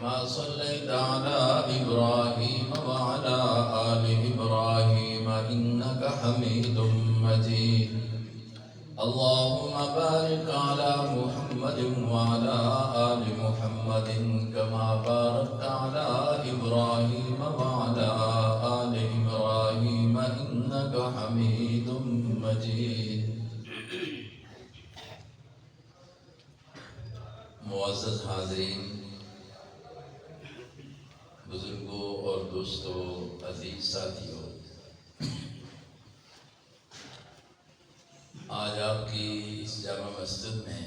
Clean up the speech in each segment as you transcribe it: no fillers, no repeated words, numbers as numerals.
كما صليت على إبراهيم وعلى آل إبراهيم إنك حميد مجيد اللهم بارك على محمد وعلى آل محمد كما باركت على إبراهيم وعلى آل إبراهيم إنك حميد مجيد معزز حاضرین، بزرگوں اور دوستوں، عزیز ساتھیوں، آج آپ کی اس جامع مسجد میں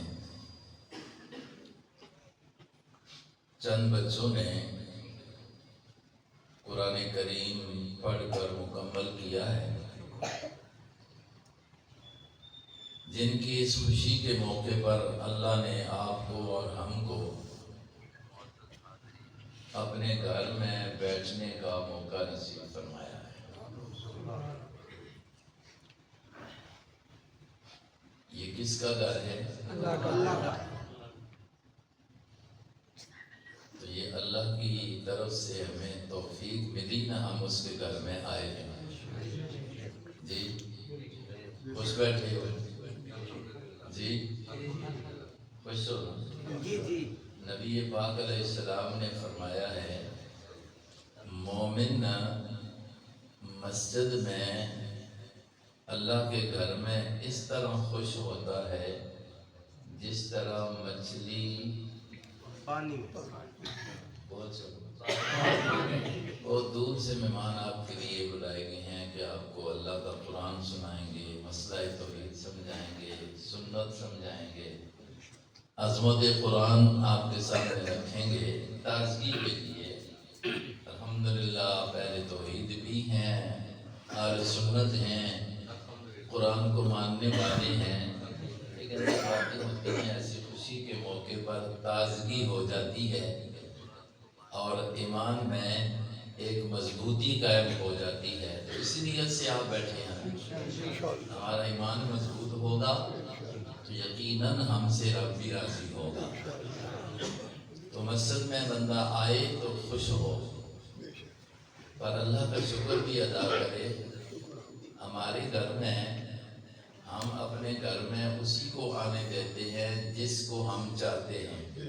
چند بچوں نے قرآن کریم پڑھ کر مکمل کیا ہے، جن کی اس خوشی کے موقع پر اللہ نے آپ کو اور ہم کو اپنے گھر میں بیٹھنے کا موقع نصیب فرمایا ہے۔ یہ کس کا گھر ہے؟ اللہ کا۔ تو یہ اللہ کی طرف سے ہمیں توفیق ملی نا، ہم اس کے گھر میں آئے ہیں۔ جی خوش بیٹھے ہو؟ جی خوش ہو نا؟ نبی پاک علیہ السلام نے فرمایا ہے، مومن مسجد میں اللہ کے گھر میں اس طرح خوش ہوتا ہے جس طرح مچھلی پانی میں۔ بہت دور سے مہمان آپ کے لیے بلائے گئے ہیں کہ آپ کو اللہ کا قرآن سنائیں گے، مسئلہ توحید سمجھائیں گے، سنت سمجھائیں گے، عظمت قرآن آپ کے سامنے رکھیں گے تازگی کے لیے۔ الحمدللہ آپ اہل توحید بھی ہیں، اہل سنت ہیں، قرآن کو ماننے والے ہیں، لیکن باتیں ہوتی ہیں ایسی خوشی کے موقع پر تازگی ہو جاتی ہے اور ایمان میں ایک مضبوطی قائم ہو جاتی ہے۔ تو اسی نیت سے آپ بیٹھے ہیں، ہمارا ایمان مضبوط ہوگا تو یقیناً ہم سے رب بھی راضی ہوگا۔ تو مسجد میں بندہ آئے تو خوش ہو، پر اللہ کا شکر بھی ادا کرے۔ ہمارے گھر میں ہم اپنے گھر میں اسی کو آنے دیتے ہیں جس کو ہم چاہتے ہیں،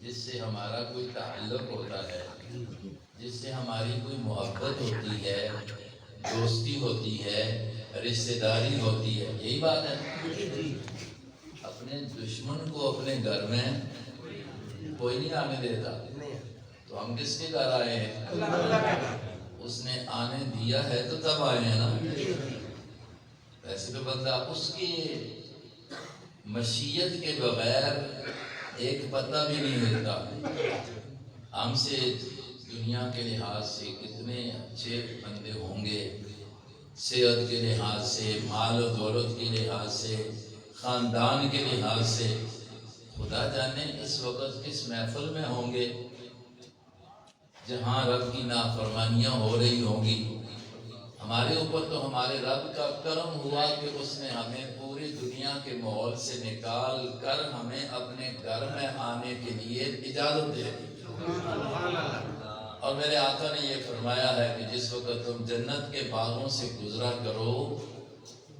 جس سے ہمارا کوئی تعلق ہوتا ہے، جس سے ہماری کوئی محبت ہوتی ہے، دوستی ہوتی ہے، رشتہ داری ہوتی ہے۔ یہی بات ہے۔ اپنے دشمن کو اپنے گھر میں کوئی نہیں آنے دیتا، تو ہم کس کے گھر آئے ہیں؟ اس نے آنے دیا ہے تو تب آئے ہیں نا۔ ویسے تو بندہ اس کی مشیت کے بغیر ایک پتہ بھی نہیں ہلتا۔ ہم سے دنیا کے لحاظ سے کتنے اچھے بندے ہوں گے، صحت کے لحاظ سے، مال و دولت کے لحاظ سے، خاندان کے لحاظ سے، خدا جانے اس وقت کس محفل میں ہوں گے جہاں رب کی نافرمانیاں ہو رہی ہوں گی۔ ہمارے اوپر تو ہمارے رب کا کرم ہوا کہ اس نے ہمیں پوری دنیا کے ماحول سے نکال کر ہمیں اپنے گھر میں آنے کے لیے اجازت دے دی۔ اور میرے آقا نے یہ فرمایا ہے کہ جس وقت تم جنت کے باغوں سے گزرا کرو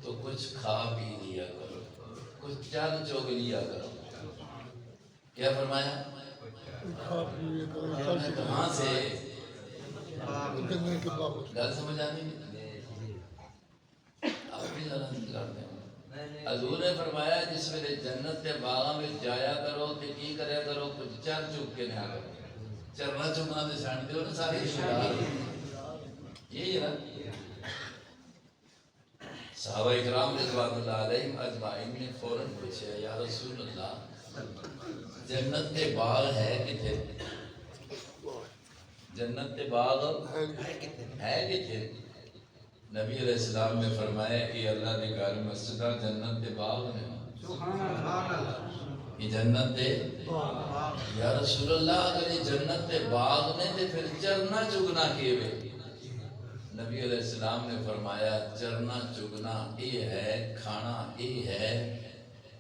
تو کچھ کھا پی لیا کرو، کچھ چل چوگ لیا کرو۔ کیا فرمایا؟ کہاں سے گل سمجھ آتی؟ آپ بھی ذرا کرتے ہیں۔ حضور نے فرمایا جس ویلے جنت کے باغاں میں جایا کرو تو کی کریا کرو، کچھ چل چوگ کے نہ کرو۔ چرنا چگنا دے سانتے ہو نا سارے شکار، یہی ہے نا۔ صحابہ اکرام رضوان اللہ علیہم اجمعین نے فوراً پوچھا، یا رسول اللہ جنت کے باغ ہے کتنے؟ جنت کے باغ ہے کتنے؟ نبی علیہ السلام نے فرمایا کہ اللہ نے گھر مسجدہ جنت کے باغ میں یہ جنت دے۔ یا رسول اللہ اگر یہ جنت دے باغ نے تے پھر چرنا چگنا کیوے؟ نبی علیہ السلام نے فرمایا چرنا چگنا یہ ہے، کھانا یہ ہے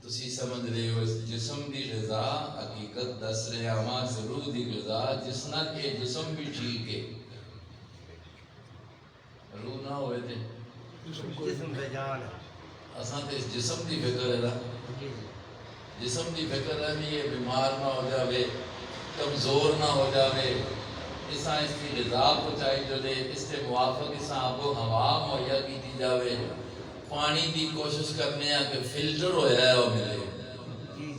تسی سمجھ رہے ہو اس جسم دی غذا حقیقت دس رہے ہاں ضرور دی غذا جس نال اے جسم بھی ٹھیک ہے روح نہ ہوئے تھے جسم بے جان ہے اساں تے اس جسم دی فکر ہے نا جسم دی فکر ہے نہیں یہ بیمار نہ ہو جاوے کمزور نہ ہو جاوے اساں اس کی غذا پہنچائی جلے اس سے موافق اساں آب و ہوا مہیا کی جاوے پانی دی کوشش کرنے ہیں کہ فلٹر ہویا ہے وہ ملے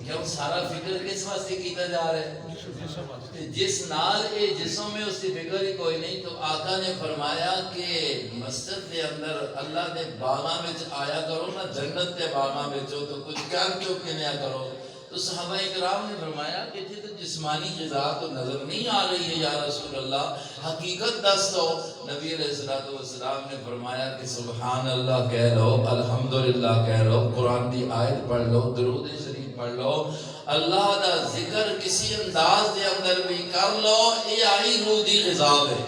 کیوں سارا فکر کس واسطے کیتا جا رہا ہے جس نال اے جسم میں اس کی فکر ہی کوئی نہیں تو آقا نے فرمایا کہ مسجد کے اندر اللہ نے باغاں وچ آیا کرو نا جنت کے باغاں وچ ہو تو کچھ کر کیوں کنیا کرو تو صحابہ اکرام نے فرمایا کہ یہ تو جسمانی غذا تو نظر نہیں آ رہی ہے یا رسول اللہ حقیقت دس دو نبی علیہ الصلوۃ والسلام نے فرمایا کہ سبحان اللہ کہہ لو الحمدللہ کہہ لو قرآن دی آیت پڑھ لو درود شریف پڑھ لو اللہ دا ذکر کسی انداز دے اندر بھی کر لو یہ آئی روح دی غذا ہے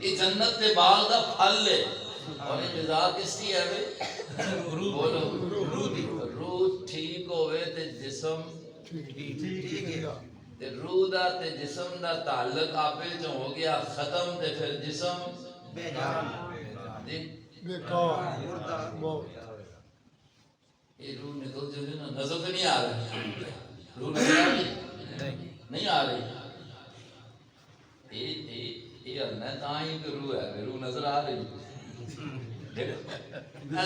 یہ جنت دے باغ دا پھل ہے اور یہ غذا کس کی ہے بولو روح ٹھیک ہوئے تے جسم ٹھیک ہے تے روح دا تے جسم دا تعلق آپے جو ہو گیا ختم تے پھر جسم بے جان بیکار یہ روح نکل جو نا نظر تو نہیں آ رہی روح نظر آ رہی نہیں آ رہی یہ اللہ تاں ہی کہ روح ہے روح نظر آ رہی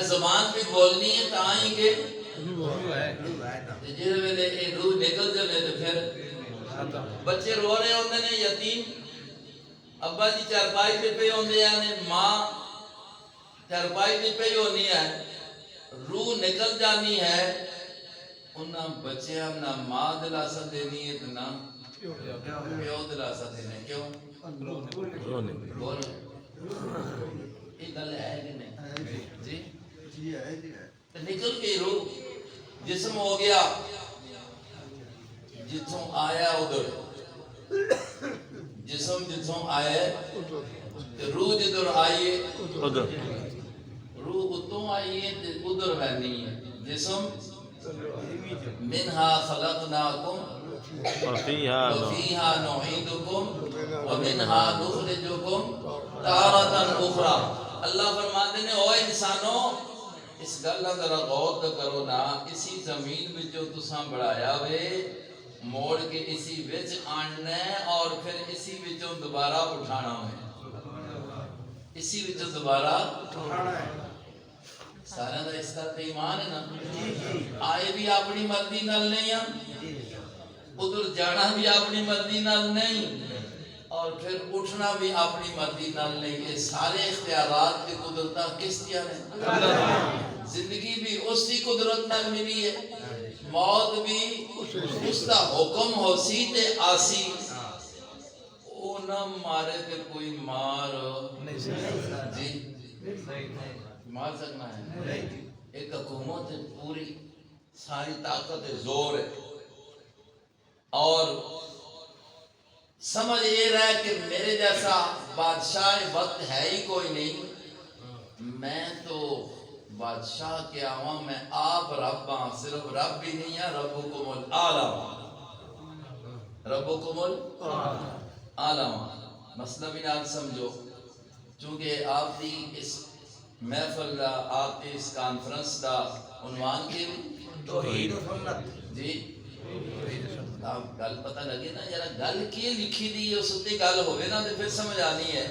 زبان بھی بولنی ہے تاں ہی کہ جس ویلے یہ روح نکل جائے تو پھر بچے رو رہے ہوندے نے یتیم ابا جی چارپائی تے پے ہوندے ہیں ماں چارپائی تے پے ہونی ہے روح نکل جانی ہے انہاں بچیاں نہ ماں دلاسا دینی ہے تو نہ پیو دلاسا دینا کیوں بول یہ گل ہے کہ نہیں جی نکل کے روح جسم ہو گیا جتوں آیا ادھر جسم جتوں آئے روح جدھر آئیے روح اتوں آئیے ادھر بہنی ہے جسم منہا خلقناکم وفیہا نعیدکم ومنہا نخرجکم تارۃ اخری اللہ فرماتے ہیں او انسانوں اس گل ذرا غور تو کرو نا اسی زمین وچوں تساں بڑھایا وے موڑ کے اسی وچ آننا ہے اور پھر اسی وچوں دوبارہ اٹھانا ہے اسی وچوں دوبارہ اٹھانا ہے سارا دا اس کا ایمان ہے نا آئے بھی اپنی مرضی نال نہیں ہیں ادھر جانا بھی اپنی مرضی نال نہیں اور پھر اٹھنا بھی اپنی مرضی نال نہیں یہ سارے اختیارات کی قدرتاں کس دیا نے زندگی بھی اس کی قدرت نال ملی ہے موت بھی اس کا حکم ہو سی تے آسی او نہ مارے تے کوئی مار جی مار سکنا ہے ایک حکومت پوری ساری طاقت زور ہے اور سمجھ یہ رہا ہے کہ میرے جیسا بادشاہ وقت ہے ہی کوئی نہیں میں تو بادشاہ کیا ہوں میں آپ رب ہاں صرف رب بھی نہیں ہے ربکم الاعلی ربکم الاعلی مسئلہ بھی نہ سمجھو چونکہ آپ دی اس محفل دا آپ دی اس کانفرنس دا عنوان کے توحید و سنت جی آپ گل پتہ لگے نا ذرا گل کی لکھی دی ہے اس تے گل ہوے نا تے پھر سمجھ آنی ہے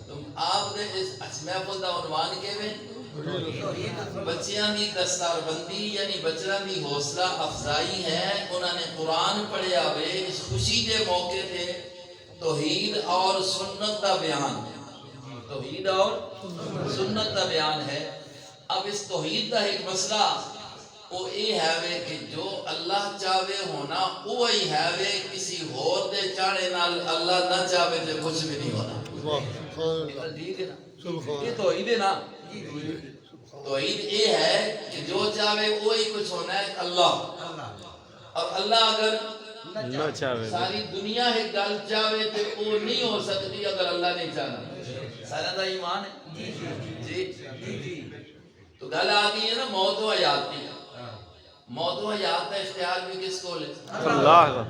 تم آپ دے اس محفل دا عنوان کیویں بچیاں دی دستار بندی یعنی بچیاں دی حوصلہ افزائی ہے انہوں نے قرآن پڑھیا ہوئے اس خوشی دے موقع تے توحید اور سنت دا بیان توحید اور سنت دا بیان ہے اب اس توحید دا ایک مسئلہ وہ یہ ہے کہ جو اللہ چاہے ہونا وہی ہے کسی اور دے چاہنے نال اللہ نہ چاہے تو کچھ بھی نہیں ہونا ٹھیک ہے نا یہ توحید ہے نا توحید یہ ہے کہ جو چاہے وہی کچھ ہونا ہے اللہ اور اللہ اگر نہ چاہے ساری دنیا ایک گل چاہے تو وہ نہیں ہو سکتی اگر اللہ نہیں چاہنا سارا دا ایمان ہے جی تو گل آ گئی ہے نا موت و حیات کی موت و حیات کا اختیار بھی کس کو لے؟ اللہ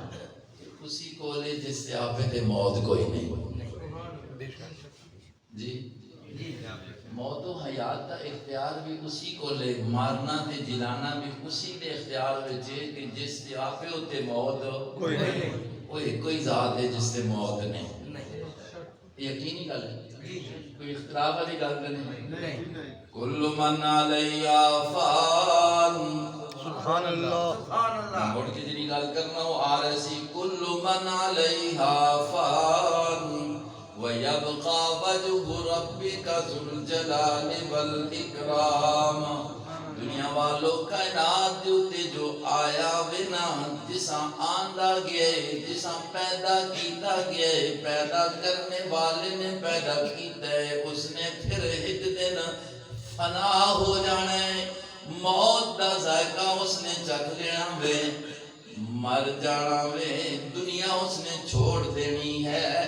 اسی کو لے جس سے آپ تے موت کوئی نہیں جی موت و حیات کا اختیار بھی اسی کو لے مارنا تے جلانا بھی اسی دے اختیار وچ ہے کہ جس سے آپ تے موت کوئی نہیں کوئی ذات ہے جس سے موت نہیں یقینی گل ہے کوئی اختلاف والی گل نہیں کل من علیہا فان سبحان اللہ سبحان اللہ مڑ کے جڑی گل کرنا وہ آ رہی سی کل من علیہا فان ویبقى وجه ربك ذو الجلال والاکرام دنیا والوں کائنات دے اوتے جو آیا وینا جساں آندا گیا جساں پیدا کیتا گیا پیدا کرنے والے نے پیدا کیتا ہے اس نے پھر ایک دن فنا ہو جانا ہے موت دا ذائقہ اس نے چکھ لینا وے مر جانا وے دنیا اس نے چھوڑ دینی ہے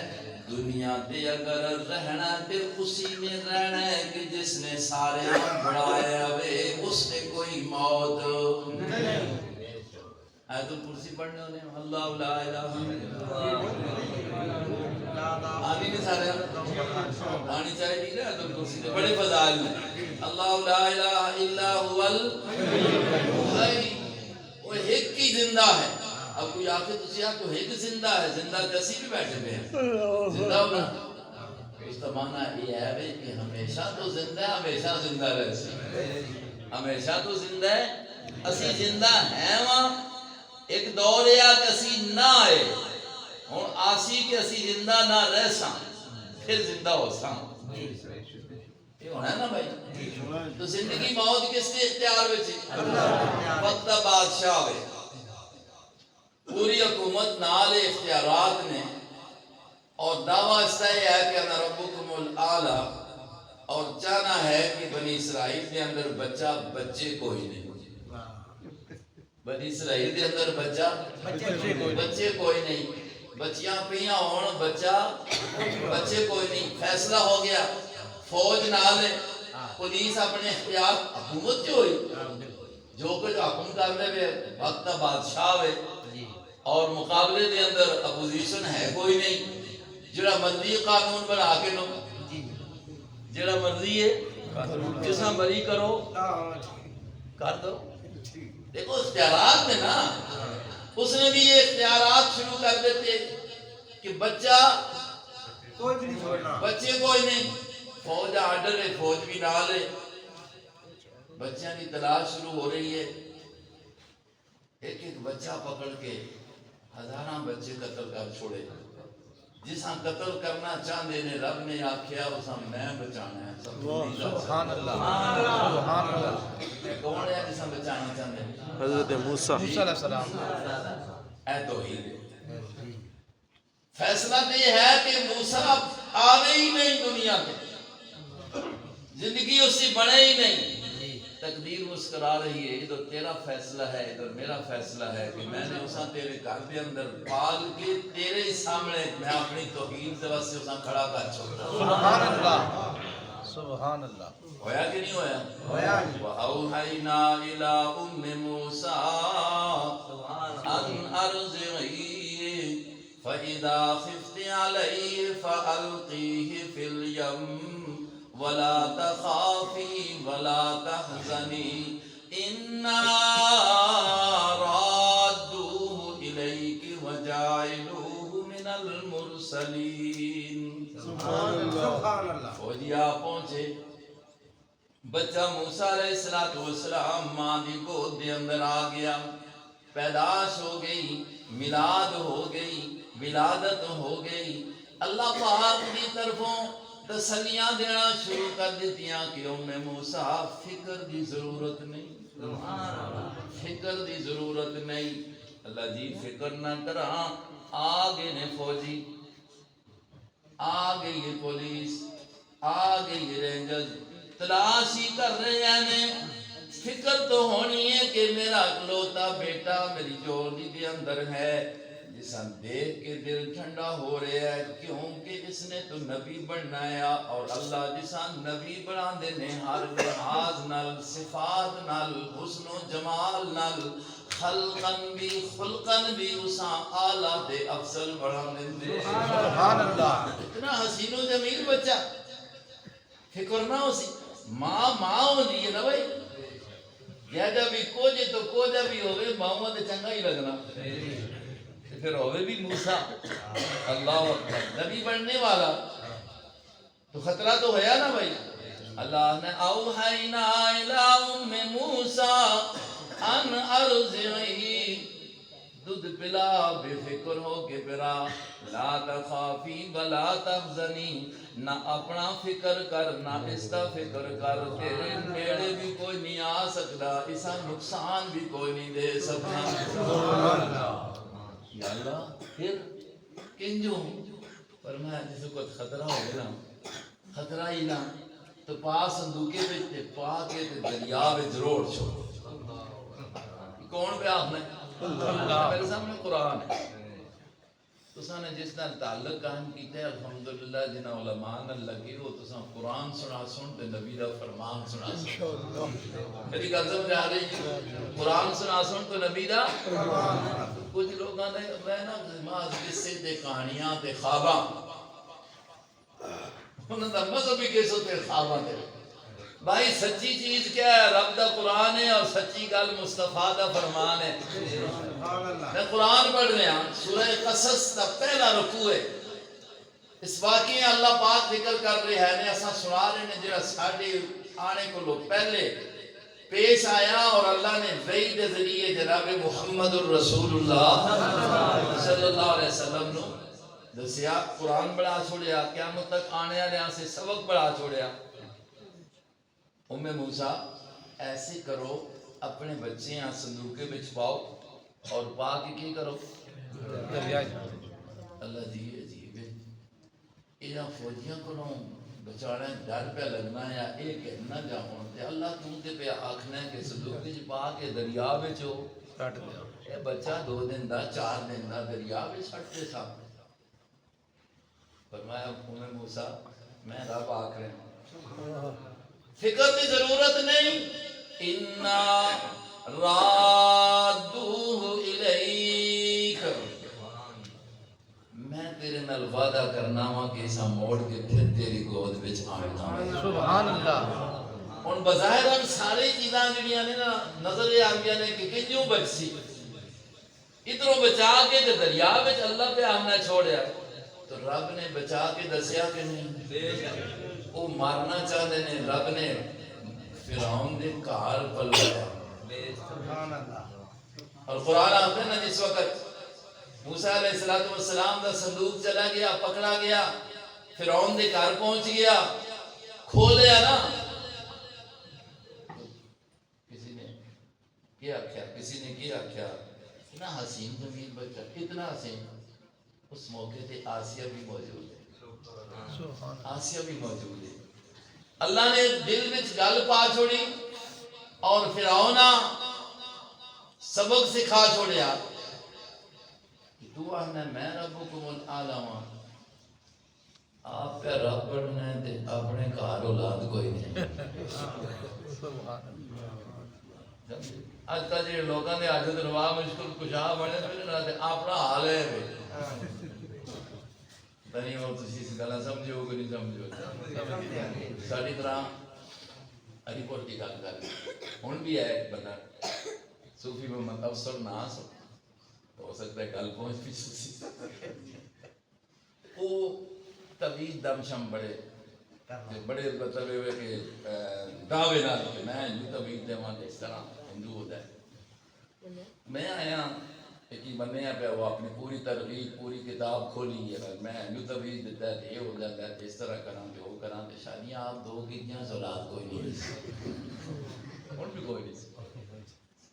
دنیا دے اگر رہنا تے اسی میں رہنا ہے کہ جس نے سارے بڑھایا وے اس نے کوئی موت آیت الکرسی پڑھنے ہونے اللہ لا الہ آنی نہیں سارے آنی چاہے نہیں آیت الکرسی دے بڑے فضائل ہیں اللہ لا الہ الا هو الحی وہ ایک ہی زندہ ہے اب کوئی آخر تسی آخر تو ایک زندہ ہے زندہ جیسی بھی بیٹھے ہوئے ہیں زندہ ہونا اس کا معنی یہ ہے کہ ہمیشہ تو زندہ ہے ہمیشہ زندہ رہ سی ہمیشہ تو زندہ ہے اسی زندہ ہیں وہاں ایک دور یا کہ اسی نہ آئے اور آسی کہ اسی زندہ نہ رہ ساں پھر زندہ ہو ساں یہ ہونا ہے نا بھائی تو زندگی موت کس کے اختیار میں تھی وقت بادشاہ ہوئے پوری حکومت نال اختیارات نے اور دعویٰ اس طرح ہے کہ انا ربکم الاعلی اور چاہنا ہے کہ بنی اسرائیل کے اندر بچے کوئی نہیں بنی اسرائیل کے اندر بچے کوئی نہیں بچیاں پیاں ہون بچے کوئی نہیں فیصلہ ہو گیا فوج نال پولیس اپنے اختیار حکومت جو ہوئی جو کچھ حکم کر لے وقت بادشاہ ہوئے اور مقابلے دے اندر اپوزیشن ہے کوئی نہیں جڑا مرضی قانون بنا کے نو جڑا مرضی ہے جسا بری کرو کر دو دیکھو اختیارات میں نا اس نے بھی یہ اختیارات شروع کر دیتے کہ بچہ کوئی بھی نہیں چھوڑنا بچے کوئی نہیں فوج آرڈر ہے فوج بھی ڈال ہے بچیاں کی تلاش شروع ہو رہی ہے ایک ایک بچہ پکڑ کے ہزاراں بچے قتل کر چھوڑے جساں قتل کرنا چاہتے نے رب نے آکھیا اساں میں بچانا ہے سبحان اللہ سبحان اللہ کون ہے جساں بچانا چاہتے ہیں حضرت موسیٰ علیہ السلام اے توحید فیصلہ تو یہ ہے کہ موسیٰ آنے ہی نہیں دنیا کے زندگی اس سے بنے ہی نہیں تقدیر مسکرا رہی ہے ادھر تیرا فیصلہ ہے ادھر میرا فیصلہ ہے کہ میں نے اساں تیرے گھر کے اندر پال کے تیرے ہی سامنے میں اپنی توحید سے واسطے اساں کھڑا کر چھوڑا سبحان اللہ سبحان اللہ ہویا کہ نہیں ہویا وَأَوْحَيْنَا إِلَىٰ أُمِّ مُوسَىٰ أَنْ أَرْضِعِيهِ فَإِذَا خِفْتِ عَلَيْهِ فَأَلْقِيهِ فِي الْيَمِّ وَلَا تَخَافِي وَلَا تَحْزَنِي إِنَّا رَادُّوهُ إِلَيْكِ وَجَاعِلُوهُ مِنَ الْمُرْسَلِينَ سبحان اللہ فوجیا پہنچے بچہ موسیٰ علیہ السلام ماں دی گود دے اندر آ گیا پیداش ہو گئی میلاد ہو گئی ولادت ہو گئی اللہ پاک کی طرفوں تسلیاں دینا شروع کر دیتیاں کہ موسیٰ فکر دی ضرورت نہیں فکر دی ضرورت نہیں اللہ جی فکر نہ کرا آگے نے فوجی آ گئی ہے پولیس آ گئی ہے رینجرز تلاش ہی کر رہے ہیں فکر تو ہونی ہے کہ میرا اکلوتا بیٹا میری جوڑی کے اندر ہے جسا دیکھ کے دل ٹھنڈا ہو رہا ہے کیونکہ اس نے تو نبی بنایا اور اللہ جسا نبی بنا دینے ہر لحاظ نال صفات نال حسن و جمال نال خلقن بھی خلقن بھی اسا آلہ دے افضل بڑھا دے سبحان اللہ اتنا حسین و جمیل بچہ فکر نہ ہو سی ماں ہوندی ہے نا بھائی جیجا بھی کوجے تو کوجا بھی ہوئے ماں تے چنگا ہی لگنا پھر ہوئے بھی موسیٰ اللہ اکبر نبی بننے والا تو خطرہ تو ہے نا بھائی اللہ نے اوحینا الی ام موسیٰ ان ارضعی دودھ پلا بے فکر ہو کے پرا لا تخافی ولا تحزنی نہ اپنا فکر کر نہ اس کا فکر کر تیرے نیڑے بھی کوئی نہیں آ سکتا اسا نقصان بھی کوئی نہیں دے سکتا یا اللہ پھر کنجو فرمایا جسے کوئی خطرہ ہو گیا خطرہ ہی نہ تو پا صندوقے پہ پا کے دریا پہ ضرور چھو کون پہ آپ نے میرے سامنے قرآن ہے تو سانے جس نے تعلق قائم کیتا ہے الحمدللہ جنہ علماء نے لگی ہو تو سانے قرآن سنا سن تے نبی دا فرمان سنا سن میری گل سمجھ آ رہی قرآن سنا سن تو نبی دا کچھ لوگاں نے میں نا نماز قصے تے کہانیاں تے خواباں انہاں دا مذہبی کیسو تے خواباں تے بھائی سچی چیز کیا ہے رب دا قرآن ہے اور سچی گل مصطفیٰ دا فرمان ہے میں قرآن پڑھ رہا ہوں سورہ قصص دا پہلا رکوع ہے اس واقعے اللہ پاک ذکر کر رہے ہیں ایسا سنا رہے ہیں جڑا ساڈے آنے کو لوگ پہلے پیش آیا اور اللہ نے وحی دے ذریعے جناب محمد الرسول اللہ صلی اللہ علیہ وسلم نو دسیا قرآن بڑھا چھوڑیا قیامت تک آنے والے سے سبق بڑھا چھوڑیا ام موسیٰ ایسے کرو اپنے بچے یہاں صندوقے میں چھپاؤ اور پا کے کی کرو اللہ جی عجیب ہے یہاں فوجیاں کو بچانا ڈر پہ لگنا یا ایک کہنا جاؤں تے اللہ تم تے پہ آکھنا ہے کہ صندوقے چھپا کے دریا میں چھو اے بچہ 2 دن دا 4 دن دا دریا میں چھٹتے تھا فرمایا ام موسیٰ میں رب آکھ رہے ہوں فکر کی ضرورت نہیں اِنَّا رَادُّوهُ إِلَيْكَ میں تیرے نال وعدہ کرنا ہوں کہ اسا موڑ کے پھر تیری گود بچ آنا سبحان اللہ ان بظاہر ہم سارے چیزاں جڑیاں نے نا نظر آگیا نے کہ کنجوں بچ سی ادھروں بچا کے تے دریا بچ اللہ پہ آمنا چھوڑیا تو رب نے بچا کے دسیا کہ نہیں وہ مارنا چاہتے ہیں رب نے فرعون دے کار پلوایا اور قرآن آتا ہے نا جس وقت موسیٰ علیہ السلام دا صندوق چلا گیا پکڑا گیا فرعون دے کار پہنچ گیا کھولیا نا کسی نے کیا کیا کسی نے کیا کیا اتنا حسین جمیل بچہ اتنا حسین اس موقع تے آسیہ بھی موجود ہے آسیہ بھی موجود ہے اللہ نے دل میں گل پا چھوڑی اور فرعون سبق سکھا چھوڑیا کہ تو آنا میں ربکم الاعلی ہوں آپ کا رب بننا ہے اپنے گھر اولاد کوئی نہیں آج کا جی لوگوں نے آج روا مشکل کشا بنے پھر اپنا حال ہے نہیں وہ تسی اس گلا سمجھو کہ نہیں سمجھو ساری طرح ہری پور کی گل کر ہن بھی ہے ایک بندہ صوفی محمد افسر ناس ہو سکتا ہے گل پہنچ بھی سکتی وہ طویل دم شم بڑے مطلب ہے کہ دعوے نال کہ میں جو طویل دیواں اس طرح ہندو ہوتا ہے میں آیا ایک ہی بننے پہ وہ اپنی پوری ترغیب پوری کتاب کھولی ہے میں یوں طویل دیتا ہے یہ ہو جاتا ہے اس طرح کراں کہ وہ کراں تے شادیاں آپ 2 کیتیاں اولاد کوئی نہیں اور بھی کوئی نہیں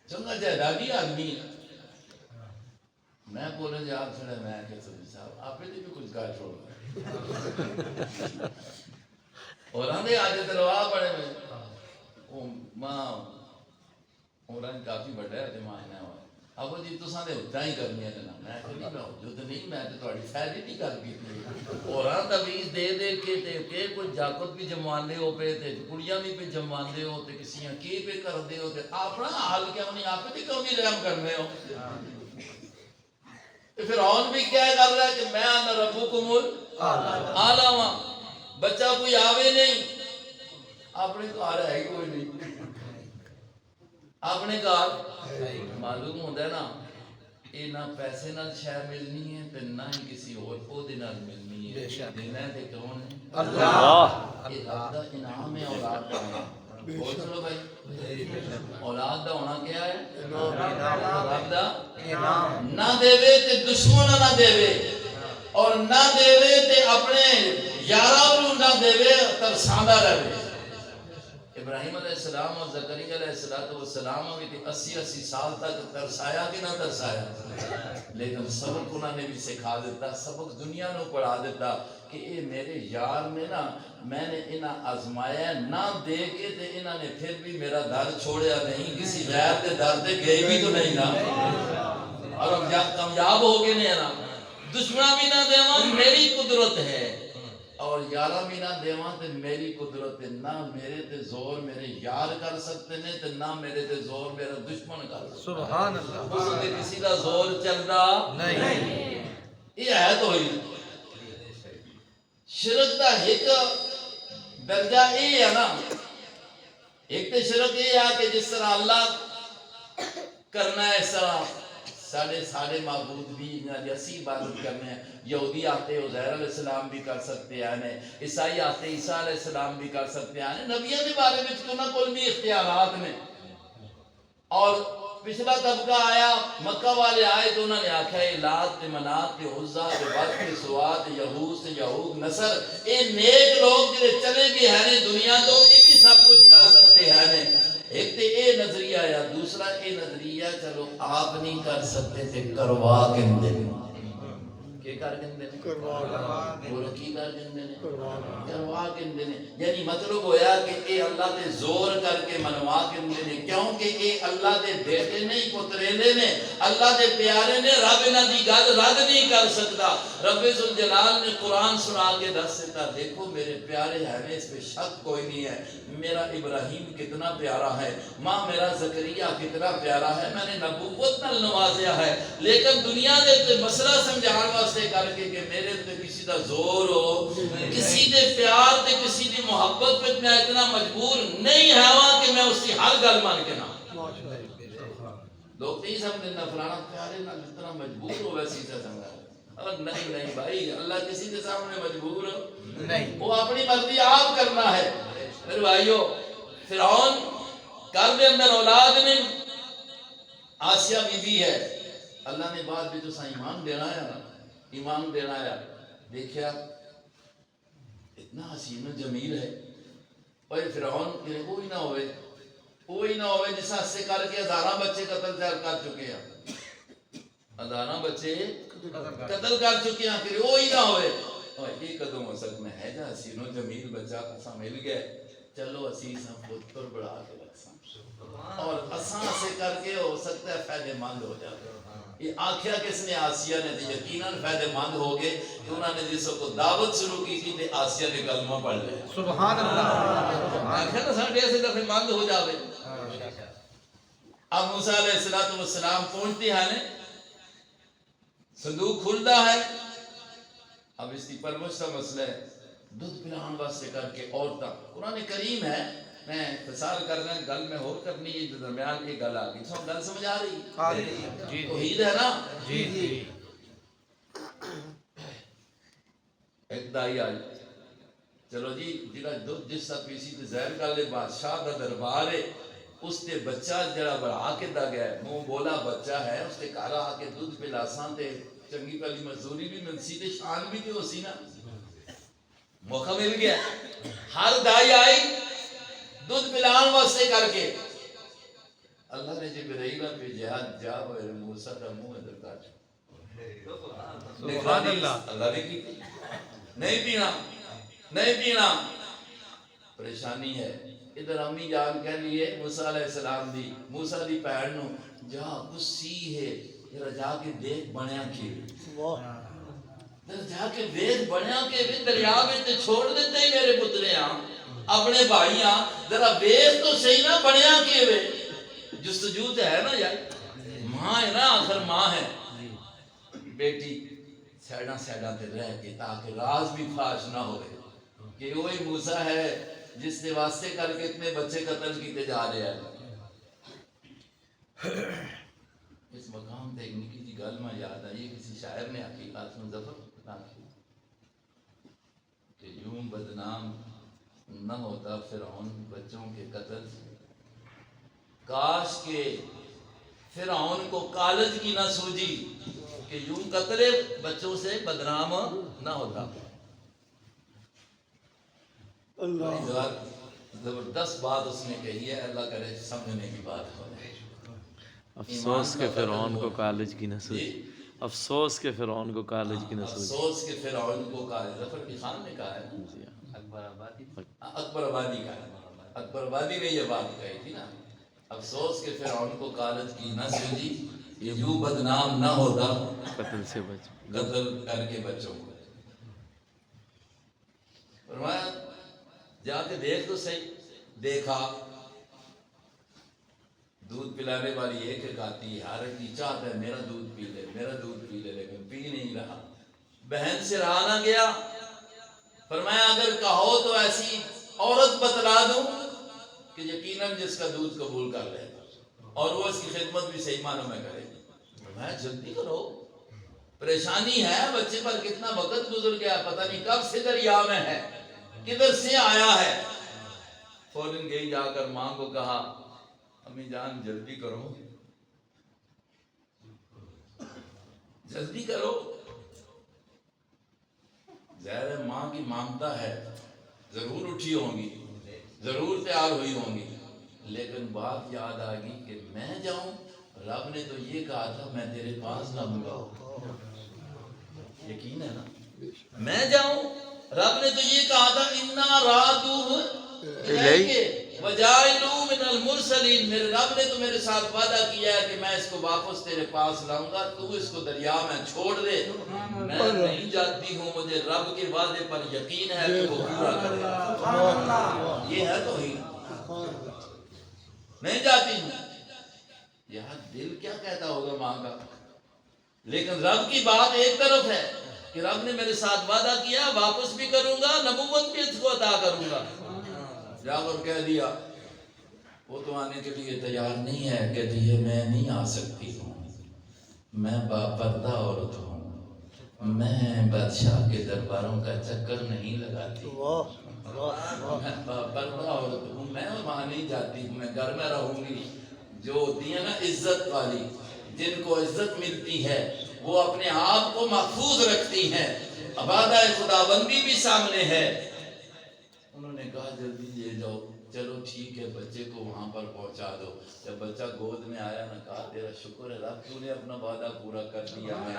چنگا جائیدادی آدمی میں بولے جی آپ چھڑے میں کہ سبھی صاحب آپ بھی کچھ کہا چھوڑ اور آندھے آج تلوا پڑے میں ماں عمران کافی بڑا ہے جماعنا ہوا ابو جی تساں دے اُتاں ہی کرنی ہے نا میں کہ نہیں میں حجت نہیں میں تے تہاڈی فائدے نہیں کر کی اوراں تویز دے دے کے تے کہ کوئی جاکت بھی جمواندے ہو پے تے کڑیاں بھی پہ جمواندے ہو تے کسیاں کی پہ کردے ہو تے اپنا حال کیوں نہیں آپ بھی کیوں نہیں رحم کرنے ہو تے فرعون بھی کیا کر رہا ہے کہ میں انا ربکم الاعلی ہاں بچہ کوئی آوے نہیں اپنے گھر ہے کوئی نہیں اپنے گھر معلوم ہوتا ہے نا یہ نہ پیسے نال شے ملنی ہے تے نہ ہی کسی اور عہدے نال ملنی ہے دینا ہے تے کون ہے اللہ یہ رب دا انعام ہے اولاد دا ہونا بول چلو بھائی اولاد دا ہونا کیا ہے رب دا انعام نہ دیوے تے دشمن نہ دیوے اور نہ دیوے تے اپنے یاراں نوں نہ دیوے ترساندا رہے ابراہیم علیہ السلام اور زکریا علیہ السلام بھی 80 سال تک ترسایا کہ نہ ترسایا لیکن سبق انہوں نے بھی سکھا دیتا سبق دنیا نے پڑھا دیتا کہ اے میرے یار نے نا میں نے انہیں آزمایا نہ دے کے تے انہوں نے پھر بھی میرا در چھوڑیا نہیں کسی غیر دے در دے گئی بھی تو نہیں نا اور اب کامیاب ہو گئے نہیں نا دشمنہ بھی نہ دیواں میری قدرت ہے اور یارہ بھی نہ دیواں تے میری قدرت ہے نہ میرے تے زور میرے یار کر سکتے نے تے نہ میرے تے زور میرا دشمن کر سکتے سبحان اللہ اس تے کسی دا زور چلدا نہیں یہ ہے تو ہی شرک دا ایک درجہ یہ ہے نا ایک تے شرک یہ ہے کہ جس طرح اللہ کرنا ہے اس طرح ساڑھے معبود بھی جیسی عبادت کرنے ہیں یہودی آتے عزیر علیہ السلام بھی کر سکتے ہیں عیسائی آتے عیسیٰ علیہ السلام بھی کر سکتے ہیں نبیوں کے بارے میں تو نہ کوئی بھی اختیارات میں اور پچھلا طبقہ آیا مکہ والے آئے تو انہوں نے آکھا ہے لات منات عزا وقت سوات یہوس یہود نصر اے نیک لوگ جنہیں چلے بھی ہیں دنیا تو یہ بھی سب کچھ کر سکتے ہیں ایک تے اے نظریہ یا دوسرا اے نظریہ چلو آپ نہیں کر سکتے تھے کروا کندے کیا کر کندے اور کی کر کندے کروا کندے یعنی مطلب ہویا کہ اے اللہ تے زور کر کے منوا کندے کیونکہ اے اللہ دے بیٹے نہیں پترے نے اللہ دے پیارے نے رب انہاں دی گل رد نہیں کر سکتا رب ذوالجلال نے قرآن سنا کے دس دیتا دیکھو میرے پیارے ہیں اس پہ شک کوئی نہیں ہے میرا ابراہیم کتنا پیارا ہے ماں میرا زکریا کتنا پیارا ہے میں نے نبوت نال نوازیا ہے لیکن دنیا دے مسئلہ سمجھان واسطے کر کے کہ میرے تے کسی دا زور ہو کسی دے پیار تے کسی دی محبت پہ میں اتنا مجبور نہیں ہوا کہ میں اس کی ہر گل مان کے نہ لوگ نہیں سمجھتے نہ فلانا پیارے نہ جتنا مجبور ہو ویسی سے سمجھا نہیں نہیں بھائی اللہ کسی کے سامنے مجبور نہیں وہ اپنی مرضی آپ کرنا ہے میرے بھائیو فرعون کر دے اندر اولاد نہیں آسیہ بی بی ہے اللہ نے بعد بھی تو سا ایمان دینا ہے نا ایمان دینا ہے دیکھیا اتنا حسین و جمیل ہے اور فرعون کہ وہی نہ ہوئے جس سے کر کے ہزاراں بچے قتل کر چکے ہیں ہزاراں بچے قتل کر چکے ہیں پھر وہی نہ ہوئے اور یہ قدم ہو سکتا میں ہے جا حسین و جمیل بچہ کسا مل گئے چلو اسی سا خود پر بڑھا کے رکھساں اور اساں سے کر کے ہو سکتا ہے فائدہ مند ہو جاتا یہ آنکھیا کس نے آسیہ نے تو یقیناً فائدہ مند ہو گئے کہ انہوں نے جس کو دعوت شروع کی تھی تو آسیہ نے کلمہ پڑھ لے سبحان اللہ آنکھیا تو ساڑھے ایسے دفعہ مند ہو جاوے اب موسیٰ علیہ السلام پہنچتے ہیں صندوق کھلتا ہے اب اس کی پرورش کا مسئلہ ہے دودھ پلان واسطے کر کے عورتاں قرآن کریم ہے میں اختصار کرنا گل میں اور کرنی ہے درمیان یہ گل آ گئی سب گل سمجھ آ رہی توحید ہے نا جی جی ایک دائی آئی چلو جی جڑا دودھ جس طرح پیسی تے زہر کر لے بادشاہ دا دربار ہے اس تے بچہ جڑا بڑھا کے دا گیا ہے منہ بولا بچہ ہے اس تے کارا آ کے دودھ پلاساں تے چنگی پہلی مزدوری بھی ملسی تے شان بھی تے ہوسی نا موقع مل گیا ہر دائی آئی دودھ پلان واسطے کر کے اللہ نے جبرائیل پہ جہاد جا ہوئے موسیٰ کا منہ ادھر کاٹ سبحان اللہ اللہ نے کی نہیں پینا پریشانی ہے ادھر امی جان کہہ لیے موسیٰ علیہ السلام دی موسیٰ دی پہن نو جا کسی ہے ذرا جا کے دیکھ بنیا کے ذرا جا کے دیکھ بنیا کے بھی دریا میں تے چھوڑ دیتے ہی میرے پترے اپنے بھائی ذرا دیکھ تو صحیح نہ بنیا کے وے جستجو تے ہے نا یار ماں ہے نا آخر ماں ہے بیٹی سیڈاں تے رہ کے تاکہ راز بھی فاش نہ ہوئے کہ وہی موسیٰ ہے جس نے واسطے کر کے اتنے بچے قتل کیتے جا رہے ہیں. اس مقام تے ایک نکی جی گل میں یاد آئی کسی شاعر نے آخی قاسم ظفر کہ یوں بدنام نہ ہوتا فرعون بچوں کے قتل سے کاش کے فرعون کو کالج کی نہ سوجی کہ یوں قتل بچوں سے بدنام نہ ہوتا. زبردست بات اس نے کہی ہے اللہ کرے سمجھنے کی بات ہو. افسوس کے فرعون کو کالج کی نہ سوجی افسوس کے فرعون کو کالج کی نہ سوجی افسوس کے فرعون کو کالج ظفر علی خان نے کہا ہے اکبر آبادی کا ہے اکبر آبادی نے یہ بات کہی تھی نا افسوس کے فرعون کو کالج کی نہ سوجی یوں بدنام نہ ہوتا قتل سے بچ قتل کر کے بچوں کو. فرمایا جا کے دیکھ تو صحیح. دیکھا دودھ پلانے والی ایک آتی ہے ہر ایک چاہتا ہے میرا دودھ پی لے لیکن پی نہیں رہا. بہن سے رہا نہ گیا. فرمایا اگر کہو تو ایسی عورت بتلا دوں کہ یقیناً جس کا دودھ قبول کر لے اور وہ اس کی خدمت بھی صحیح معنوں میں کرے. فرمایا جلدی کرو پریشانی ہے بچے پر کتنا وقت گزر گیا پتہ نہیں کب سے دریا میں ہے کدھر سے آیا ہے. فوراً گئی جا کر ماں کو کہا امی جان جلدی کرو جلدی کرو. ظاہر ماں کی مامتا ہے ضرور اٹھی ہوں گی ضرور تیار ہوئی ہوں گی لیکن بات یاد آ گئی کہ میں جاؤں رب نے تو یہ کہا تھا میں تیرے پاس نہ ہوں گا. یقین ہے نا میں جاؤں رب نے تو یہ کہا تھا انا رادوہ الیک وجاعلوہ من المرسلین. میرے رب نے تو میرے ساتھ وعدہ کیا ہے کہ میں اس کو واپس تیرے پاس لاؤں گا تو اس کو دریا میں چھوڑ دے. میں نہیں جاتی ہوں مجھے رب کے وعدے پر یقین ہے کہ وہ پورا کرے گا. یہ ہے توحید. نہیں جاتی ہوں. یہاں دل کیا کہتا ہوگا ماں کا لیکن رب کی بات ایک طرف ہے کہ رب نے میرے ساتھ وعدہ کیا واپس بھی کروں گا نبوت بھی اس کو عطا کروں گا. جا کر کہہ دیا وہ تو آنے کے لیے تیار نہیں ہے. کہتی ہے میں نہیں آ سکتی ہوں میں باپردہ عورت ہوں میں بادشاہ کے درباروں کا چکر نہیں لگاتی میں باپردہ عورت ہوں میں وہاں نہیں جاتی ہوں میں گھر میں رہوں گی. جو ہوتی ہے نا عزت والی جن کو عزت ملتی ہے وہ اپنے آپ کو محفوظ رکھتی ہیں. عبادہ خداوندی بھی سامنے ہے. انہوں نے کہا جلدی لے جاؤ. چلو ٹھیک ہے بچے کو وہاں پر پہنچا دو. جب بچہ گود میں آیا نہ کہا تیرا شکر ہے رب تو نے اپنا وعدہ پورا کر دیا ہے.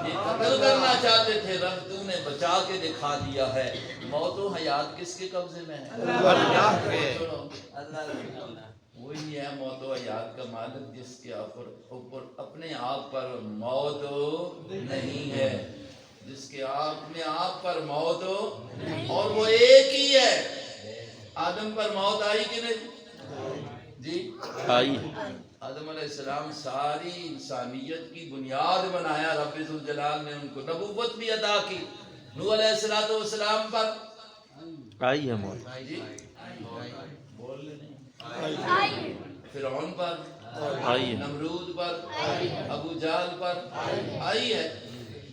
یہ قتل کرنا چاہتے تھے رب تو نے بچا کے دکھا دیا ہے. موت و حیات کس کے قبضے میں ہے؟ اللہ کے. وہی ہے موت و حیات کا مالک جس کے اوپر اپنے آپ پر موت نہیں ہے جس کے اپنے آپ پر موت اور وہ ایک ہی ہے. آدم پر موت آئی کہ نہیں جی آئی. آدم علیہ السلام ساری انسانیت کی بنیاد بنایا رب ذوالجلال نے ان کو نبوت بھی عطا کی. نوح علیہ السلام پر آئی ہے موت جی بول لے نہیں فرعون پر آئی ہے نمرود پر ابو جہل پر آئی ہے.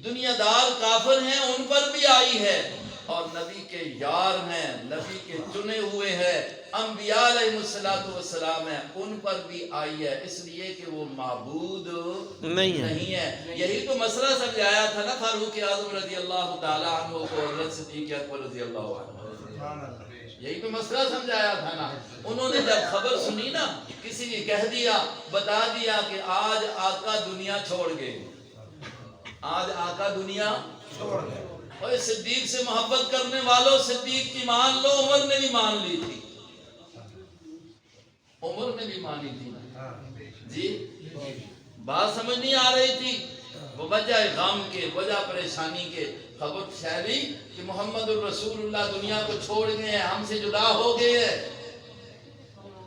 دنیا دار کافر ہیں ان پر بھی آئی ہے اور نبی کے یار ہیں نبی کے چنے ہوئے ہیں انبیاء علیہ السلام ہیں ان پر بھی آئی ہے. اس لیے کہ وہ معبود نہیں ہے. یہی تو مسئلہ سمجھایا تھا نا فاروق اعظم رضی اللہ تعالیٰ عنہ کو حضرت صدیق اکبر رضی اللہ عنہ. یہی تو مسئلہ سمجھایا تھا نا. انہوں نے جب خبر سنی نا کسی نے کہہ دیا بتا دیا کہ آج آقا دنیا چھوڑ گئے آج آقا دنیا چھوڑ گئے. اور صدیق سے محبت کرنے والوں صدیق کی مان لو. عمر نے بھی مان لی تھی عمر نے بھی مانی تھی نا جی بات سمجھ نہیں آ رہی تھی، وہ وجہ غم کے، وجہ پریشانی کے، خبر پھیلی کہ محمد الرسول اللہ دنیا کو چھوڑ گئے ہیں، ہم سے جدا ہو گئے ہیں۔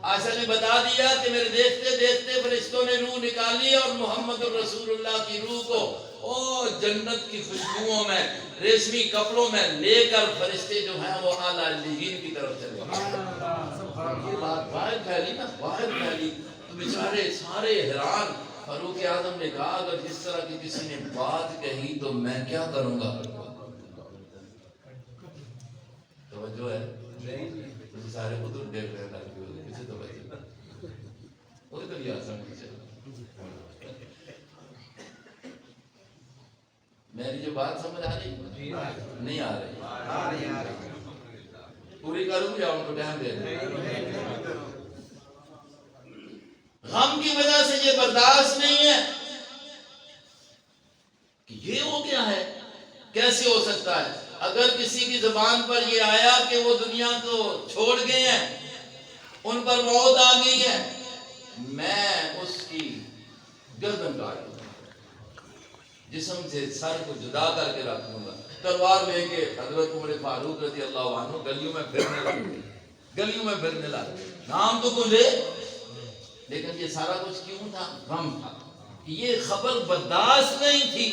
عائشہ نے بتا دیا کہ میرے دیکھتے دیکھتے فرشتوں نے روح نکالی اور محمد الرسول اللہ کی روح کو اور جنت کی خوشبوؤں میں، ریشمی کپڑوں میں لے کر فرشتے جو ہیں وہ اعلیٰ علیین کی طرف چلے گئے۔ یہ بات باہر پھیلی نا، باہر پھیلی تو بیچارے سارے حیران۔ فاروق اعظم نے کہا اگر جس طرح کی کسی نے بات کہی تو میں کیا کروں گا؟ توجہ ہے؟ سارے بزرگ دیکھ رہے ہیں، کسی توجہ کوئی تو یہ سمجھ چلے۔ میری جو بات سمجھ آ رہی نہیں آ رہی؟ پوری کروں یا ان کو ٹائم دے دیں؟ غم کی وجہ سے یہ برداشت نہیں ہے کہ یہ ہو گیا ہے، کیسے ہو سکتا ہے؟ اگر کسی کی زبان پر یہ آیا کہ وہ دنیا کو چھوڑ گئے ہیں، ان پر موت آ گئی ہے، میں اس کی گردن کاٹ دوں گا، جسم سے سر کو جدا کر کے رکھ دوں گا۔ تلوار لے کے حضرت عمر فاروق رضی اللہ عنہ گلیوں میں پھرنے لگے، گلیوں میں پھرنے لگے، نام تو کچھ ہے لیکن یہ سارا کچھ کیوں تھا؟ غم تھا۔ یہ خبر برداشت نہیں تھی۔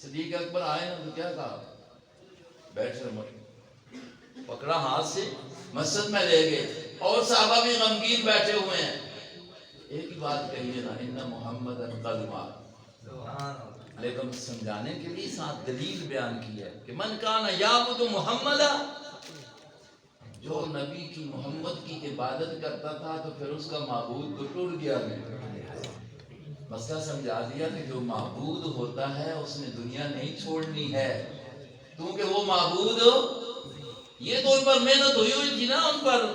صدیق اکبر آئے نا تو کیا کہا؟ بیٹھ کر پکڑا ہاتھ سے مسجد میں لے گئے، اور صحابہ بھی غمگین بیٹھے ہوئے ہیں۔ ایک ہی بات کہیے نا، ان محمد قد مات، لیکن سمجھانے کے لیے ساتھ دلیل بیان کی ہے کہ من کان یعبد محمد، جو نبی کی محمد کی عبادت کرتا تھا تو پھر اس کا معبود تو ٹوٹ گیا نہیں۔ مسئلہ سمجھا دیا کہ جو معبود ہوتا ہے اس نے دنیا نہیں چھوڑنی ہے، کیونکہ وہ معبود، یہ تو ان پر محنت ہوئی تھی نا، ان پر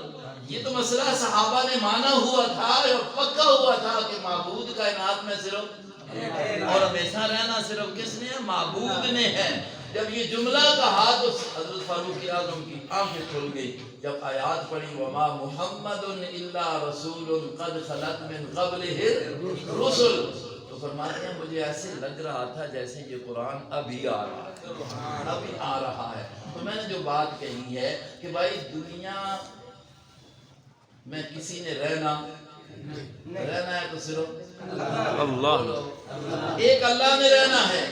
یہ تو مسئلہ صحابہ نے مانا ہوا تھا اور پکا ہوا تھا کہ معبود کائنات میں صرف اور ہمیشہ رہنا صرف کس نے؟ معبود نے ہے۔ جب یہ جملہ کہا تو حضرت فاروق اعظم کی آنکھیں کھل گئی۔ جب آیات پڑھی وما محمد الا رسول قد خلت من قبلہ الرسل، تو فرماتے ہیں مجھے ایسے لگ رہا تھا جیسے یہ قرآن ابھی آ رہا ہے، ابھی آ رہا ہے۔ تو میں نے جو بات کہی ہے کہ بھائی دنیا میں کسی نے رہنا ہے تو صرف اللہ، ایک اللہ نے رہنا ہے،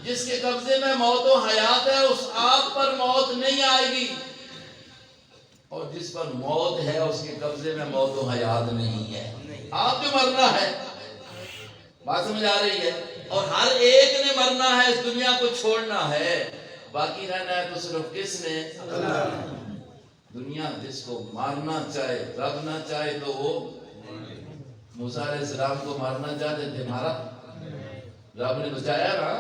جس کے قبضے میں موت و حیات ہے، اس آپ پر موت نہیں آئے گی، اور جس پر موت ہے اس کے قبضے میں موت و حیات نہیں ہے۔ آپ جو مرنا ہے، بات سمجھ آ رہی ہے، اور ہر ایک نے مرنا ہے، اس دنیا کو چھوڑنا ہے، باقی رہنا ہے تو صرف کس نے؟ دنیا جس کو مارنا چاہے، رب نہ چاہے تو وہ موسیٰ علیہ السلام کو مارنا چاہتے تھے، مارا، رب نے بچایا نا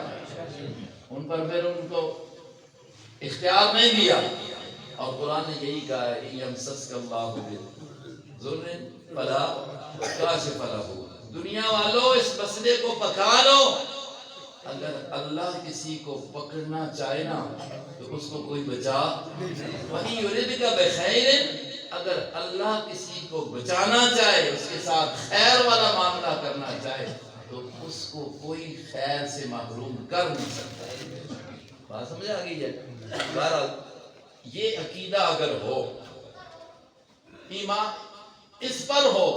ان پر، پھر ان کو اختیار نہیں دیا، اور قرآن نے یہی کہا ہے یمسسک اللہ بضر فلا کاشف لہ، دنیا والوں اس مسئلے کو پکا لو، اگر اللہ کسی کو پکڑنا چاہے نا تو اس کو کوئی بچا وہی یردک بخیر، اگر اللہ کسی کو بچانا چاہے، اس کے ساتھ خیر والا معاملہ کرنا چاہے تو اس کو کوئی خیر سے محروم کر نہیں سکتا۔ بات سمجھ آ گئی ہے؟ بہرحال یہ عقیدہ اگر ہو، ایمان اس پر ہو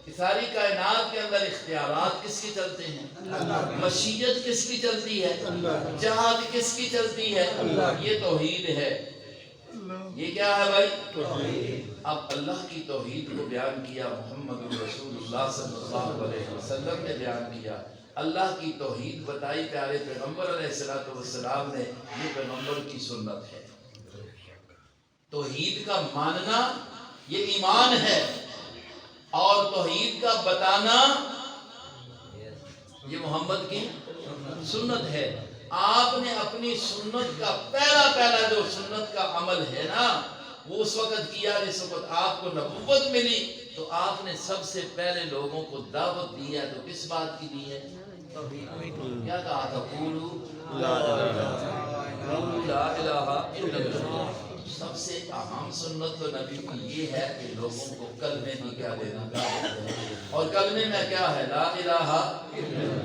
کہ ساری کائنات کے اندر اختیارات کس کی چلتے ہیں، مشیت کس کی چلتی ہے، جہاد کس کی چلتی ہے، یہ توحید ہے۔ یہ کیا ہے بھائی؟ اب اللہ کی توحید کو بیان کیا، محمد رسول اللہ صلی اللہ علیہ وسلم نے بیان کیا، اللہ کی توحید بتائی پیارے پیغمبر علیہ السلام نے، یہ پیغمبر کی سنت ہے۔ توحید کا ماننا یہ ایمان ہے، اور توحید کا بتانا یہ محمد کی سنت ہے۔ آپ نے اپنی سنت کا پہلا جو سنت کا عمل ہے نا، وہ اس وقت کیا جس وقت آپ کو نبوت ملی، تو آپ نے سب سے پہلے لوگوں کو دعوت دی ہے، تو کس بات کی دی ہے؟ کیا کہا تھا؟ قولوا لا الہ الا اللہ، سب سے اہم سنت تو نبی کی یہ ہے کہ لوگوں کو کلمے کی کیا دینا اور کلمے میں کیا ہے لا الہ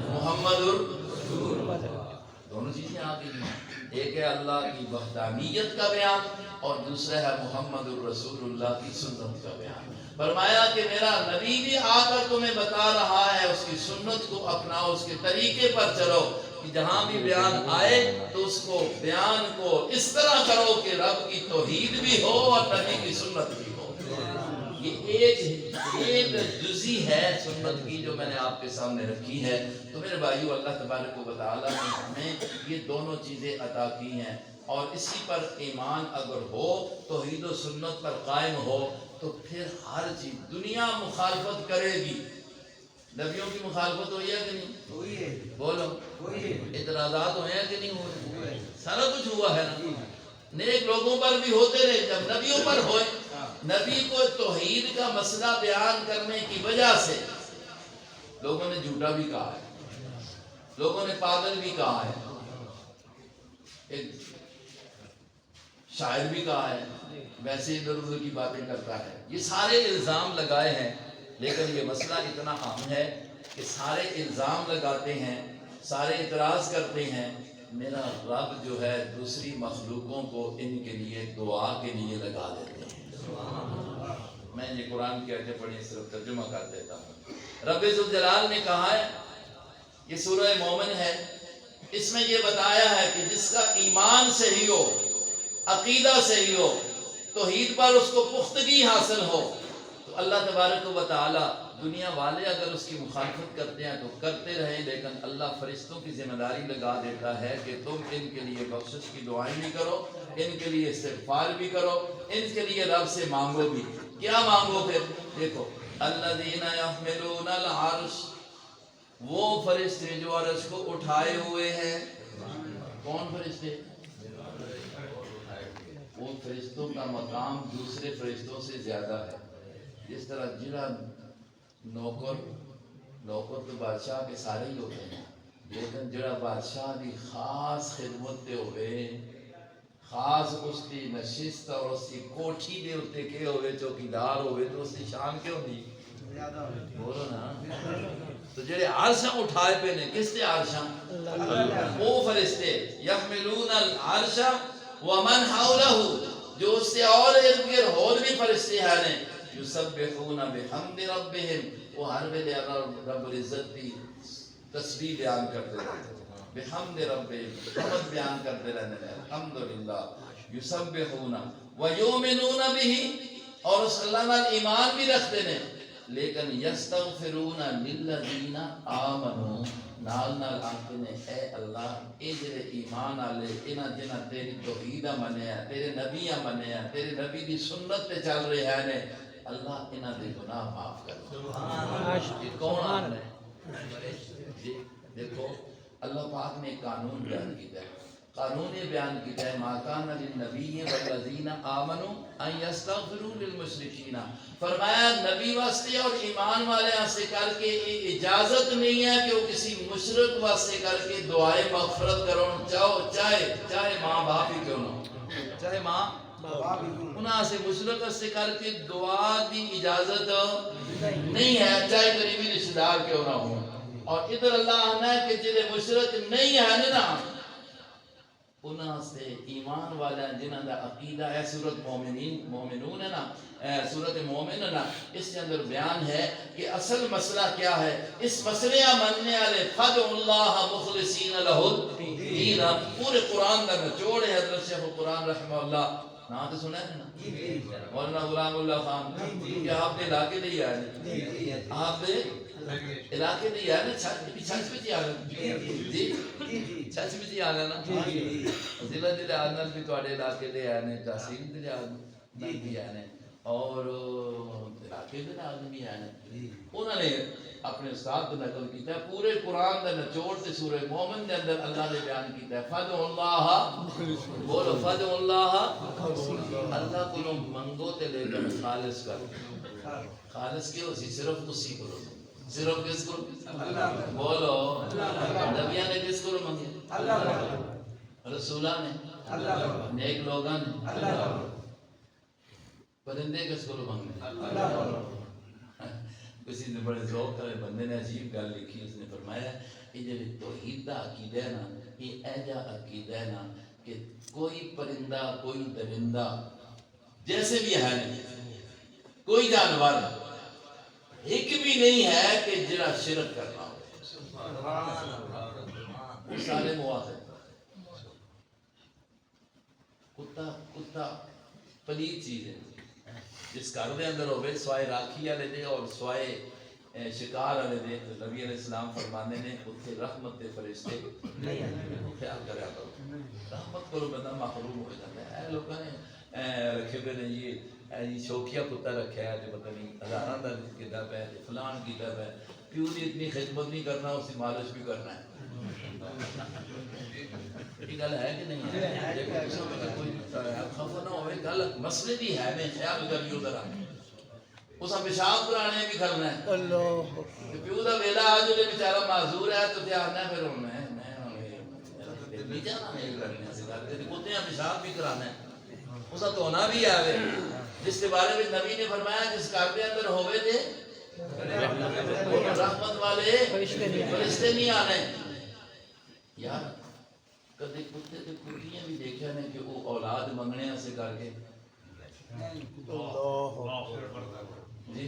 محمد رسول اللہ دونوں چیزیں آ گئی ہیں ایک ہے اللہ کی وحدانیت کا بیان اور دوسرا ہے محمد الرسول اللہ کی سنت کا بیان فرمایا کہ میرا نبی بھی آ کر تمہیں بتا رہا ہے اس کی سنت کو اپناؤ اس کے طریقے پر چلو کہ جہاں بھی بیان آئے تو اس کو بیان کو اس طرح کرو کہ رب کی توحید بھی ہو اور نبی کی سنت بھی ہو یہ ایک جزی ہے سنت کی جو میں نے آپ کے سامنے رکھی ہے تو میرے بھائیو اللہ تبارک و تعالیٰ نے ہمیں یہ دونوں چیزیں عطا کی ہیں اور اسی پر ایمان اگر ہو توحید و سنت پر قائم ہو تو پھر ہر چیز دنیا مخالفت کرے گی نبیوں کی مخالفت ہوئی ہے کہ نہیں بولو اعتراضات ہوئے ہیں کہ نہیں ہوئے سارا کچھ ہوا ہے نا نیک لوگوں پر بھی ہوتے رہے جب نبیوں پر ہوئے نبی کو توحید کا مسئلہ بیان کرنے کی وجہ سے لوگوں نے جھوٹا بھی کہا ہے لوگوں نے پاگل بھی کہا ہے ایک شاعر بھی کہا ہے ویسے ادھر ادھر کی باتیں کرتا ہے یہ سارے الزام لگائے ہیں لیکن یہ مسئلہ اتنا عام ہے کہ سارے الزام لگاتے ہیں سارے اعتراض کرتے ہیں میرا رب جو ہے دوسری مخلوقوں کو ان کے لیے دعا کے لیے لگا دیتے ہیں میں یہ قرآن کی آیتیں پڑھی صرف ترجمہ کر دیتا ہوں رب ذوالجلال نے کہا ہے یہ سورہ مومن ہے اس میں یہ بتایا ہے کہ جس کا ایمان صحیح ہو عقیدہ صحیح ہو توحید پر اس کو پختگی حاصل ہو تو اللہ تبارک و تعالی دنیا والے اگر اس کی مخالفت کرتے ہیں تو کرتے رہیں لیکن اللہ فرشتوں کی ذمہ داری لگا دیتا ہے کہ تم ان کے لیے بخشش کی دعائیں بھی کرو ان کے لیے استغفار بھی کرو ان کے لیے رب سے مانگو بھی کیا مانگو پھر دیکھو الذین یحملون العرش وہ فرشتے جو عرش کو اٹھائے ہوئے ہیں کون فرشتے وہ فرشتوں کا مقام دوسرے فرشتوں سے زیادہ ہے جس طرح جڑا نوکر تو بادشاہ کے سارے ہی ہوتے ہیں لیکن جڑا بادشاہ کی خاص خدمت دے ہوئے خاص اس کی نشست اور اس کی کوٹھی دے ہوتے کے ہوئے چوکیدار ہوئے تو اس کی شان کیوں نہیں بولو نا تو جڑے عرشاں اٹھائے پہ نے کس سے عرشاں وہ فرشتے یحملون العرش ومن حولہ جو اس سے اور ارد گرد اور بھی فرشتے ہیں یسبحون بحمد ربہم وہ ہر ویلے رب العزت کی تسبیح بیان کرتے رہتے بحمد ربہم حمد بیان کرتے رہتے ہیں الحمدللہ یسبحون ویؤمنون بہ اور اس اللہ نال ایمان بھی رکھتے ہیں لیکن یستغفرون للذین آمنوا نال آتے نے اے اللہ اے جڑے ایمان والے انہاں جنہاں تیری توحید منیا تیرے نبی منیا تیرے نبی دی سنت تے چل رہے ہیں نے اللہ انہاں دے گناہ معاف کر سبحان یہ کون ہے دیکھو اللہ پاک نے قانون بیان کیا ہے قانون یہ بیان کیا ہے ما کان للنبی والذین آمنوا ان یستغفروا للمشرکین فرمایا نبی واسطے اور ایمان والے واسطے کر کے اجازت نہیں ہے کہ وہ کسی مشرک واسطے کر کے دعائے مغفرت کرو چاہے ماں باپ ہی کیوں نہ ہو چاہے ماں انہاں سے مشرک واسطے کر کے دعا دی اجازت نہیں ہے چاہے قریبی رشتہ دار کیوں نہ ہو اور ادھر اللہ آنا ہے کہ جنہیں مشرک نہیں ہے نا انہاں سے ایمان والا جنہاں دا عقیدہ ہے سورۃ مومنون ہے نا سورۃ مومن ہے نا اس کے اندر بیان ہے کہ اصل مسئلہ کیا ہے اس مسئلے مننے والے فدع اللہ مخلصین لہ الدین پورے قرآن کا نچوڑ ہے حضرت شیخ القرآن رحمہ اللہ نام تو سنا ہے نا مولانا غلام اللہ خان کہ آپ نے علاقے دے آئے آپ نے علاقے دے آئے نا چھچ بھی آگا جی چھچ بھی آگا نا ضلع دے آگا بھی توڑے علاقے دے آئے تحصیل دے آگا بھی آئے اور علاقے دے آگا بھی آئے انہوں نے اپنے استاد کو نقل کیتا ہے پورے قرآن دا نچوڑ تے سورہ مومن دے اندر اللہ نے بیان کیتا ہے فدع اللہ بولو فدع اللہ اللہ کو منگو تے لے کر خالص کر خالص کیوں سی صرف اسی کرو صرف کس کو بولو نبیان نے کس کو منگے رسولہ نے نیک لوگاں نے پرندے کس کو منگنے کسی نے بڑے ذوق کرے بندے نے عجیب گل لکھی، اس نے فرمایا یہ جو توحید دا عقیدہ ہے نا، یہ ایجا عقیدہ ہے نا کہ کوئی پرندہ کوئی درندہ جیسے بھی ہے نہیں، کوئی جانور ایک بھی نہیں ہے کہ جڑا شرک کرنا ہو، وہ سارے موافق۔ کتا پلید چیز ہے، جس گھر دے اندر ہوئے سوائے راکھی والے دے اور سوائے شکار والے دے، نبی علیہ السلام فرمانے نے اتنے رحمت دے فرشتے خیال کریا کرو، رحمت کرو بندہ محروم ہو جاتا ہے۔ لوگوں نے رکھے ہوئے نے یہ شوکیا کتا رکھا ہے جو پتہ نہیں ہزاراں دا کتاب ہے، فلان کتاب ہے، پیو دی اتنی خدمت نہیں کرنا، اس کی مالش بھی کرنا ہے۔ یہ گل ہے کہ نہیں ہے؟ خفا نہ ہوئے گل مسئلے دی ہے، میں خیال کریو ذرا اسا پیشاب کرانے بھی کرنا ہے۔ اللہ پیو دا ویلا آج جو بیچارہ معذور ہے تو دھیان ہے، پھر میں نہیں جانا نہیں کرنے سے کرتے کتے ہیں، پیشاب بھی کرانا ہے، اسا تو ہونا بھی آوے، جس کے بارے میں نبی نے فرمایا جس گھر کے اندر ہوئے تھے رحمت والے فرشتے نہیں آنے۔ یار کدے کتے تے کٹیاں بھی دیکھا نے کہ وہ اولاد منگنے سے کر کے جی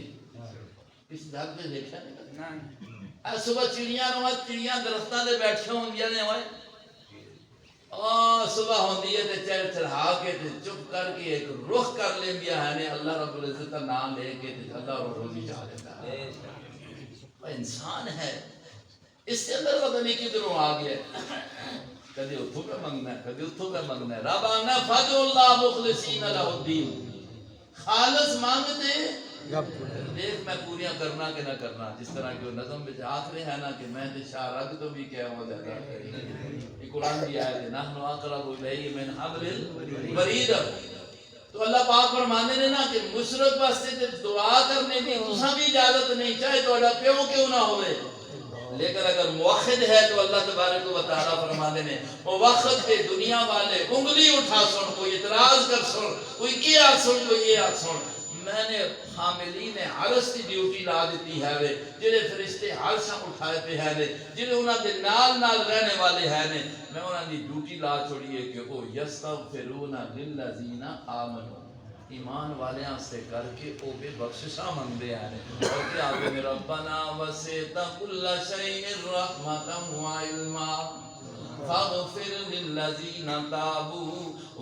کسی دھاگ میں دیکھا نہیں۔ صبح چڑیاں نو چڑیاں درختاں دے بیٹھے ہوندیاں نے، ہوئے صبح ہوندی ہے تے چڑھ چڑھا کے تے چپ کر کے ایک رخ کر لیندیا ہے نے اللہ رب العزت کا نام لے کے تے اللہ رب روزی جا دیتا ہے۔ انسان ہے، اس کے اندر پتہ نہیں کدھروں آ گیا، کدی اتھوں پہ منگنا ہے کدی اتھوں پہ منگنا ہے۔ رب آنا فدعوا اللہ مخلصین لہ الدین، خالص مانگتے دیکھ میں پوریاں کرنا کہ نہ کرنا، جس طرح کہ نظم میں آخری ہے نا کہ میں تے شاہ رگ تو بھی کیا ہوں زیادہ، یہ قرآن کی آیت ہے، نحن اقرب الیہ من حبل الورید۔ تو اللہ پاک فرمانے نے نا کہ مشرک واسطے تے دعا کرنے کی تساں بھی اجازت نہیں، چاہے تہاڈا پیو کیوں نہ ہوئے، لیکن اگر موحد ہے تو اللہ تبارک و تعالیٰ فرمانے نے وہ وقت کے دنیا والے انگلی اٹھا سن، کوئی اعتراض کر سن، کوئی کیا سن، کوئی یہ آ سن، میں نے حاملین عرش کی ڈیوٹی لا دیتی ہے وے، جنہیں فرشتے عرشاں اٹھائے پہ ہے نے، جنہیں انہاں دے نال نال رہنے والے ہیں نے، میں انہاں دی ڈیوٹی لا چھوڑیے کہ وہ یستغفرون للذین آمنوا، ایمان والے سے کر کے او بے بخششاں مندے ہیں، اور کیا آگے میں ربنا وسعت کل شیء رحمتا وعلما فاغفر للذین تابوا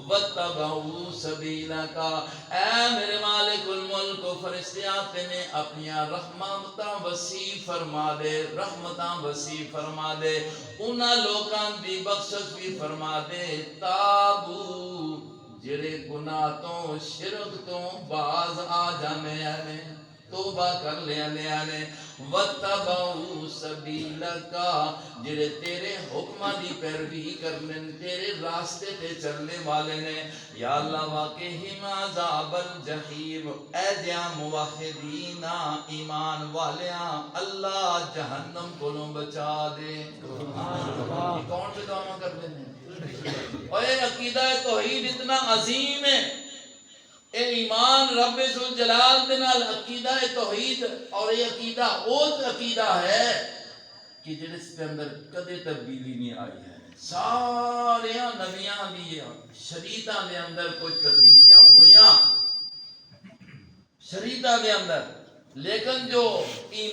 واتبعوا سبیلک۔ اے میرے مالک الملک و فرشتیات نے اپنی رحمتاں وسیع فرما دے، رحمتاں وسیع فرما دے، انہاں لوکاں دی بخشش بھی فرما دے، تابو جڑے گناہ تو شرک تو باز آ جانے ہیں، توبہ کر لینے آنے، وَاتَّبَعُوا سَبِيلَكَ جڑے تیرے حکمہ دی پیروی کرنے، تیرے راستے تے چلنے والے نے، یا اللہ واقعہم عذاب الجحیم، اے جہاں موحدین ایمان والیاں اللہ جہنم کو بچا دے۔ یہ کون سے دعویٰ کر دینے؟ اور یہ عقیدہ توحید اتنا عظیم ہے، اے ایمان رب ذوالجلال دے نال عقیدہ توحید، اور یہ عقیدہ اوت عقیدہ ہے کہ جس کے اندر کدے تبدیلی نہیں آئی ہے، سارے نبیاں دی شریعتاں دے اندر کوئی تبدیلیاں ہوئیاں شریعتاں دے اندر، لیکن جو ایمان